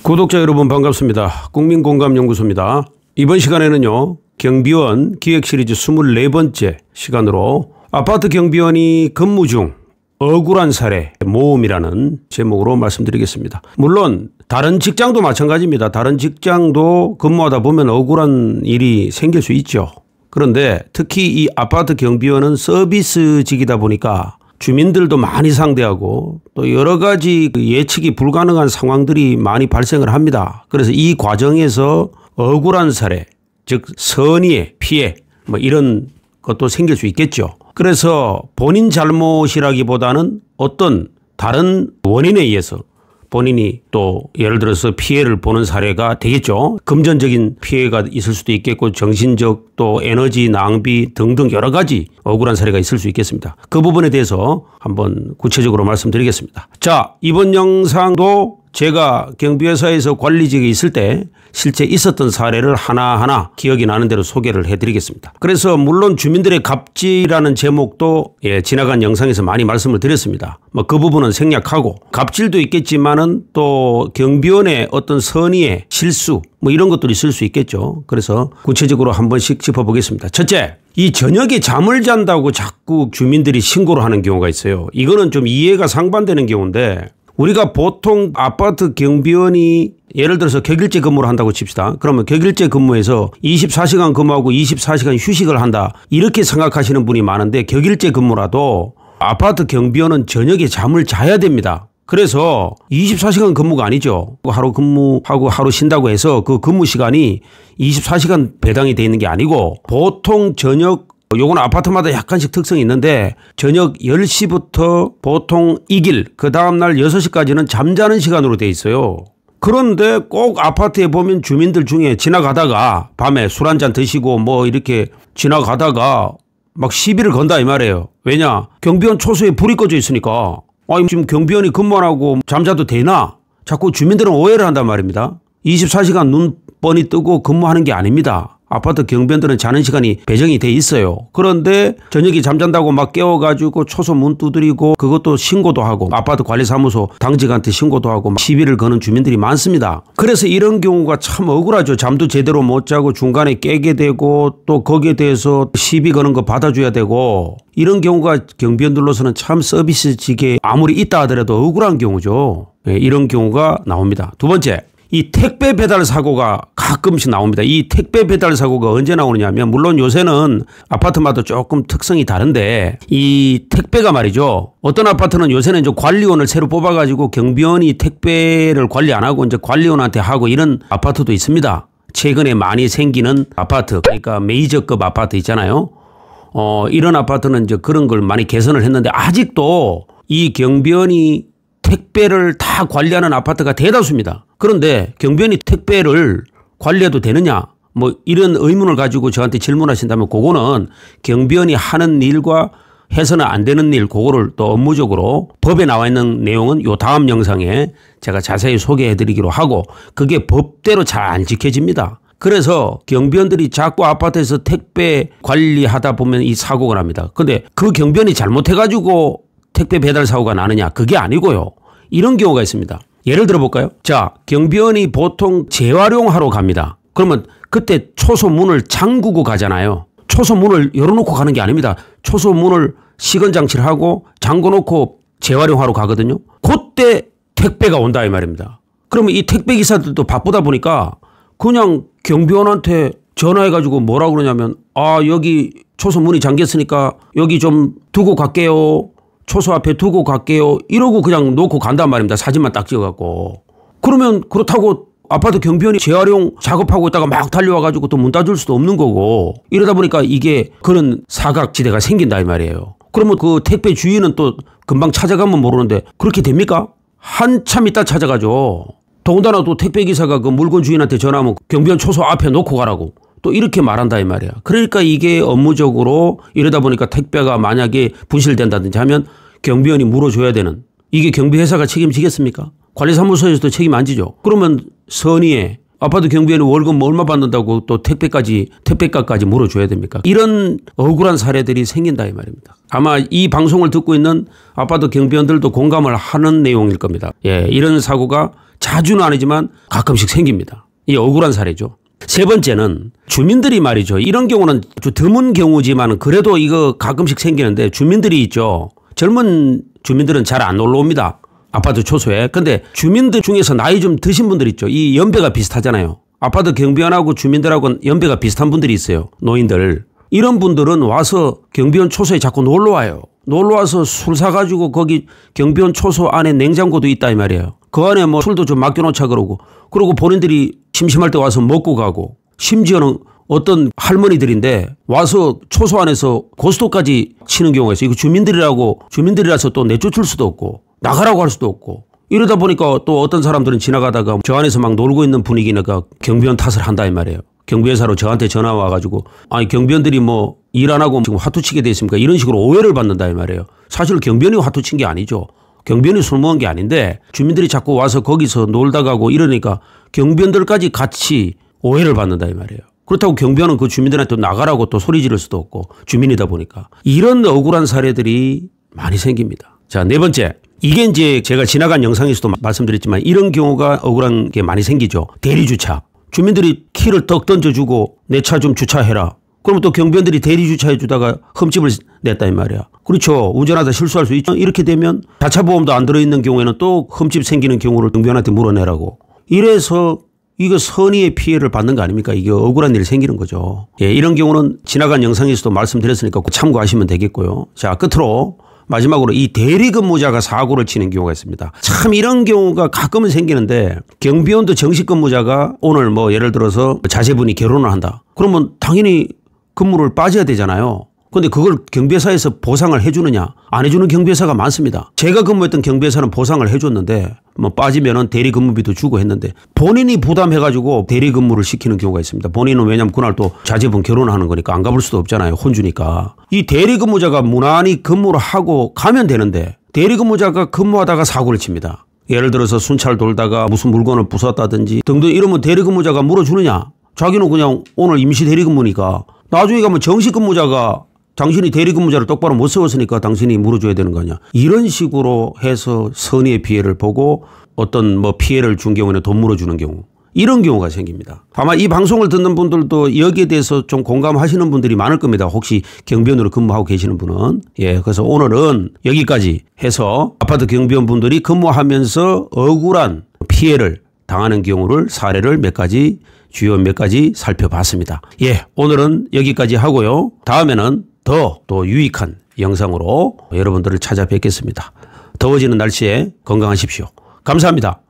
구독자 여러분 반갑습니다. 국민공감연구소입니다. 이번 시간에는요, 경비원 기획시리즈 24번째 시간으로 아파트 경비원이 근무 중 억울한 사례 모험이라는 제목으로 말씀드리겠습니다. 물론 다른 직장도 마찬가지입니다. 다른 직장도 근무하다 보면 억울한 일이 생길 수 있죠. 그런데 특히 이 아파트 경비원은 서비스직이다 보니까 주민들도 많이 상대하고 또 여러 가지 예측이 불가능한 상황들이 많이 발생을 합니다. 그래서 이 과정에서 억울한 사례, 즉 선의의 피해 뭐 이런 것도 생길 수 있겠죠. 그래서 본인 잘못이라기보다는 어떤 다른 원인에 의해서 본인이 또 예를 들어서 피해를 보는 사례가 되겠죠. 금전적인 피해가 있을 수도 있겠고 정신적 또 에너지 낭비 등등 여러 가지 억울한 사례가 있을 수 있겠습니다. 그 부분에 대해서 한번 구체적으로 말씀드리겠습니다. 자, 이번 영상도 제가 경비회사에서 관리직에 있을 때 실제 있었던 사례를 하나하나 기억이 나는 대로 소개를 해드리겠습니다. 그래서 물론 주민들의 갑질이라는 제목도 지나간 영상에서 많이 말씀을 드렸습니다. 뭐 그 부분은 생략하고 갑질도 있겠지만은 또 경비원의 어떤 선의의 실수 뭐 이런 것들이 있을 수 있겠죠. 그래서 구체적으로 한 번씩 짚어보겠습니다. 첫째, 이 저녁에 잠을 잔다고 자꾸 주민들이 신고를 하는 경우가 있어요. 이거는 좀 이해가 상반되는 경우인데 우리가 보통 아파트 경비원이 예를 들어서 격일제 근무를 한다고 칩시다. 그러면 격일제 근무에서 24시간 근무하고 24시간 휴식을 한다. 이렇게 생각하시는 분이 많은데 격일제 근무라도 아파트 경비원은 저녁에 잠을 자야 됩니다. 그래서 24시간 근무가 아니죠. 하루 근무하고 하루 쉰다고 해서 그 근무 시간이 24시간 배당이 돼 있는 게 아니고 보통 저녁 요건 아파트마다 약간씩 특성이 있는데 저녁 10시부터 보통 이길 그 다음날 6시까지는 잠자는 시간으로 돼 있어요. 그런데 꼭 아파트에 보면 주민들 중에 지나가다가 밤에 술 한잔 드시고 뭐 이렇게 지나가다가 막 시비를 건다 이 말이에요. 왜냐? 경비원 초소에 불이 꺼져 있으니까 지금 경비원이 근무 안 하고 잠자도 되나? 자꾸 주민들은 오해를 한단 말입니다. 24시간 눈 뻔히 뜨고 근무하는 게 아닙니다. 아파트 경비원들은 자는 시간이 배정이 돼 있어요. 그런데 저녁에 잠잔다고 막 깨워가지고 초소 문 두드리고 그것도 신고도 하고 아파트 관리사무소 당직한테 신고도 하고 시비를 거는 주민들이 많습니다. 그래서 이런 경우가 참 억울하죠. 잠도 제대로 못 자고 중간에 깨게 되고 또 거기에 대해서 시비 거는 거 받아줘야 되고 이런 경우가 경비원들로서는 참 서비스직에 아무리 있다 하더라도 억울한 경우죠. 이런 경우가 나옵니다. 두 번째. 이 택배 배달 사고가 가끔씩 나옵니다. 이 택배 배달 사고가 언제 나오느냐면 물론 요새는 아파트마다 조금 특성이 다른데 이 택배가 말이죠. 어떤 아파트는 요새는 이제 관리원을 새로 뽑아가지고 경비원이 택배를 관리 안 하고 이제 관리원한테 하고 이런 아파트도 있습니다. 최근에 많이 생기는 아파트, 그러니까 메이저급 아파트 있잖아요. 이런 아파트는 이제 그런 걸 많이 개선을 했는데 아직도 이 경비원이 택배를 다 관리하는 아파트가 대다수입니다. 그런데 경비원이 택배를 관리해도 되느냐? 뭐 이런 의문을 가지고 저한테 질문하신다면 그거는 경비원이 하는 일과 해서는 안 되는 일 그거를 또 업무적으로 법에 나와 있는 내용은 요 다음 영상에 제가 자세히 소개해 드리기로 하고 그게 법대로 잘 안 지켜집니다. 그래서 경비원들이 자꾸 아파트에서 택배 관리하다 보면 이 사고가 납니다. 근데 그 경비원이 잘못해가지고 택배 배달 사고가 나느냐? 그게 아니고요. 이런 경우가 있습니다. 예를 들어 볼까요? 자, 경비원이 보통 재활용하러 갑니다. 그러면 그때 초소 문을 잠그고 가잖아요. 초소 문을 열어놓고 가는 게 아닙니다. 초소 문을 시건장치를 하고 잠궈놓고 재활용하러 가거든요. 그때 택배가 온다 이 말입니다. 그러면 이 택배 기사들도 바쁘다 보니까 그냥 경비원한테 전화해가지고 뭐라고 그러냐면 여기 초소 문이 잠겼으니까 여기 좀 두고 갈게요. 초소 앞에 두고 갈게요. 이러고 그냥 놓고 간단 말입니다. 사진만 딱 찍어갖고. 그러면 그렇다고 아파트 경비원이 재활용 작업하고 있다가 막 달려와가지고 또 문 닫을 수도 없는 거고 이러다 보니까 이게 그런 사각지대가 생긴다 이 말이에요. 그러면 그 택배 주인은 또 금방 찾아가면 모르는데 그렇게 됩니까? 한참 있다 찾아가죠. 더군다나 또 택배기사가 그 물건 주인한테 전화하면 경비원 초소 앞에 놓고 가라고. 또 이렇게 말한다 이 말이야. 그러니까 이게 업무적으로 이러다 보니까 택배가 만약에 분실된다든지 하면 경비원이 물어줘야 되는 이게 경비회사가 책임지겠습니까? 관리사무소에서도 책임 안 지죠. 그러면 선의의 아파트 경비원이 월급 얼마 받는다고 또 택배값까지 물어줘야 됩니까? 이런 억울한 사례들이 생긴다 이 말입니다. 아마 이 방송을 듣고 있는 아파트 경비원들도 공감을 하는 내용일 겁니다. 이런 사고가 자주는 아니지만 가끔씩 생깁니다. 이 억울한 사례죠. 세 번째는 주민들이 말이죠. 이런 경우는 아주 드문 경우지만 그래도 이거 가끔씩 생기는데 주민들이 있죠. 젊은 주민들은 잘 안 놀러 옵니다. 아파트 초소에. 근데 주민들 중에서 나이 좀 드신 분들 있죠. 이 연배가 비슷하잖아요. 아파트 경비원하고 주민들하고 연배가 비슷한 분들이 있어요. 노인들. 이런 분들은 와서 경비원 초소에 자꾸 놀러 와요. 놀러 와서 술 사가지고 거기 경비원 초소 안에 냉장고도 있다 이 말이에요. 그 안에 뭐 술도 좀 맡겨놓자 그러고 그리고 본인들이 심심할 때 와서 먹고 가고 심지어는 어떤 할머니들인데 와서 초소 안에서 고스톱까지 치는 경우가 있어요. 이거 주민들이라서 또 내쫓을 수도 없고 나가라고 할 수도 없고 이러다 보니까 또 어떤 사람들은 지나가다가 저 안에서 막 놀고 있는 분위기니까 경비원 탓을 한다 이 말이에요. 경비회사로 저한테 전화 와가지고 아니 경비원들이 뭐 일 안 하고 지금 화투 치게 돼 있습니까? 이런 식으로 오해를 받는다 이 말이에요. 사실 경비원이 화투 친 게 아니죠. 경비원이 술 먹은 게 아닌데 주민들이 자꾸 와서 거기서 놀다 가고 이러니까 경비원들까지 같이 오해를 받는다 이 말이에요. 그렇다고 경비원은 그 주민들한테 나가라고 또 소리 지를 수도 없고 주민이다 보니까 이런 억울한 사례들이 많이 생깁니다. 자, 네 번째. 이게 이제 제가 지나간 영상에서도 말씀드렸지만 이런 경우가 억울한 게 많이 생기죠. 대리주차. 주민들이 키를 떡 던져주고 내 차 좀 주차해라. 그러면 또 경비원들이 대리주차해 주다가 흠집을 냈다 이 말이야. 그렇죠. 운전하다 실수할 수 있죠. 이렇게 되면 자차 보험도 안 들어있는 경우에는 또 흠집 생기는 경우를 경비원한테 물어내라고. 이래서 이거 선의의 피해를 받는 거 아닙니까? 이게 억울한 일이 생기는 거죠. 예, 이런 경우는 지나간 영상에서도 말씀드렸으니까 꼭 참고하시면 되겠고요. 자, 끝으로 마지막으로 이 대리근무자가 사고를 치는 경우가 있습니다. 참 이런 경우가 가끔은 생기는데 경비원도 정식 근무자가 오늘 뭐 예를 들어서 자제분이 결혼을 한다. 그러면 당연히 근무를 빠져야 되잖아요. 그런데 그걸 경비회사에서 보상을 해주느냐 안 해주는 경비회사가 많습니다. 제가 근무했던 경비회사는 보상을 해줬는데 뭐 빠지면은 대리근무비도 주고 했는데 본인이 부담해가지고 대리근무를 시키는 경우가 있습니다. 본인은 왜냐하면 그날 또 자제분 결혼하는 거니까 안 가볼 수도 없잖아요. 혼주니까. 이 대리근무자가 무난히 근무를 하고 가면 되는데 대리근무자가 근무하다가 사고를 칩니다. 예를 들어서 순찰 돌다가 무슨 물건을 부쉈다든지 등등 이러면 대리근무자가 물어주느냐. 자기는 그냥 오늘 임시 대리근무니까 나중에 가면 정식 근무자가 당신이 대리근무자를 똑바로 못 세웠으니까 당신이 물어줘야 되는 거 아니야. 이런 식으로 해서 선의의 피해를 보고 어떤 뭐 피해를 준 경우에는 돈 물어주는 경우. 이런 경우가 생깁니다. 아마 이 방송을 듣는 분들도 여기에 대해서 좀 공감하시는 분들이 많을 겁니다. 혹시 경비원으로 근무하고 계시는 분은. 예, 그래서 오늘은 여기까지 해서 아파트 경비원 분들이 근무하면서 억울한 피해를 당하는 경우를 사례를 몇 가지 주요 몇 가지 살펴봤습니다. 예, 오늘은 여기까지 하고요. 다음에는 더 또 유익한 영상으로 여러분들을 찾아뵙겠습니다. 더워지는 날씨에 건강하십시오. 감사합니다.